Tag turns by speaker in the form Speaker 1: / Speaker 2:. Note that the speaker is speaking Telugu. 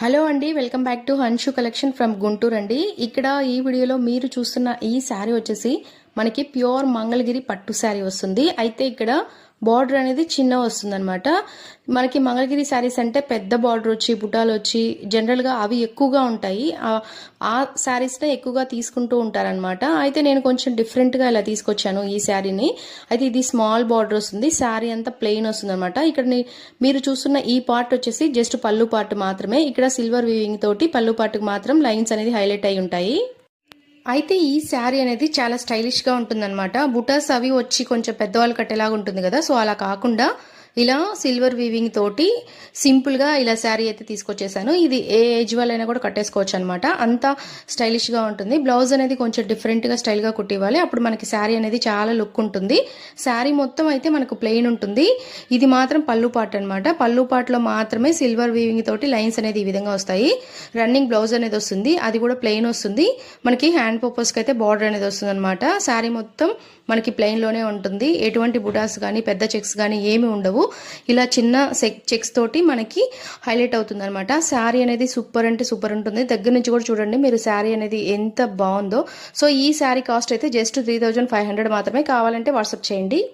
Speaker 1: హలో అండి, welcome back to Hanshu collection from Guntur అండి. ఇక్కడ ఈ వీడియోలో మీరు చూస్తున్న ఈ శారీ వచ్చేసి మనకి ప్యూర్ మంగళగిరి పట్టు శారీ వస్తుంది. అయితే ఇక్కడ బార్డర్ అనేది చిన్న వస్తుంది అనమాట. మనకి మంగళగిరి శారీస్ అంటే పెద్ద బార్డర్ వచ్చి బుటాలు వచ్చి జనరల్గా అవి ఎక్కువగా ఉంటాయి. ఆ శారీస్నే ఎక్కువగా తీసుకుంటూ ఉంటారనమాట. అయితే నేను కొంచెం డిఫరెంట్గా ఇలా తీసుకొచ్చాను ఈ శారీని. అయితే ఇది స్మాల్ బార్డర్ వస్తుంది, శారీ అంతా ప్లెయిన్ వస్తుంది అనమాట. ఇక్కడ మీరు చూస్తున్న ఈ పార్ట్ వచ్చేసి జస్ట్ పళ్ళు పార్ట్ మాత్రమే. ఇక్కడ సిల్వర్ వీవింగ్ తోటి పళ్ళు పార్ట్కి మాత్రం లైన్స్ అనేది హైలైట్ అయి ఉంటాయి. అయితే ఈ శారీ అనేది చాలా స్టైలిష్గా ఉంటుందన్నమాట. బుటాస్ అవి వచ్చి కొంచెం పెద్దవాళ్ళు కట్టేలాగా ఉంటుంది కదా, సో అలా కాకుండా ఇలా సిల్వర్ వీవింగ్ తోటి సింపుల్గా ఇలా శారీ అయితే తీసుకొచ్చేసాను. ఇది ఏ ఏజ్ వాళ్ళైనా కూడా కట్టేసుకోవచ్చు అనమాట. అంత స్టైలిష్గా ఉంటుంది. బ్లౌజ్ అనేది కొంచెం డిఫరెంట్గా స్టైల్గా కుట్టివ్వాలి, అప్పుడు మనకి శారీ అనేది చాలా లుక్ ఉంటుంది. శారీ మొత్తం అయితే మనకు ప్లెయిన్ ఉంటుంది. ఇది మాత్రం పళ్ళు పార్ట్ అనమాట. పళ్ళు పార్ట్లో మాత్రమే సిల్వర్ వీవింగ్ తోటి లైన్స్ అనేది ఈ విధంగా వస్తాయి. రన్నింగ్ బ్లౌజ్ అనేది వస్తుంది, అది కూడా ప్లెయిన్ వస్తుంది. మనకి హ్యాండ్ పర్పస్కి అయితే బార్డర్ అనేది వస్తుంది అనమాట. శారీ మొత్తం మనకి ప్లెయిన్లోనే ఉంటుంది. ఎటువంటి బుటాస్ కానీ పెద్ద చెక్స్ కానీ ఏమి ఉండవు. ఇలా చిన్న చెక్స్ తోటి మనకి హైలైట్ అవుతుంది అనమాట. శారీ అనేది సూపర్ అంటే సూపర్ ఉంటుంది. దగ్గర నుంచి కూడా చూడండి మీరు శారీ అనేది ఎంత బాగుందో. సో ఈ శారీ కాస్ట్ అయితే జస్ట్ 3500 మాత్రమే. కావాలంటే వాట్సాప్ చేయండి.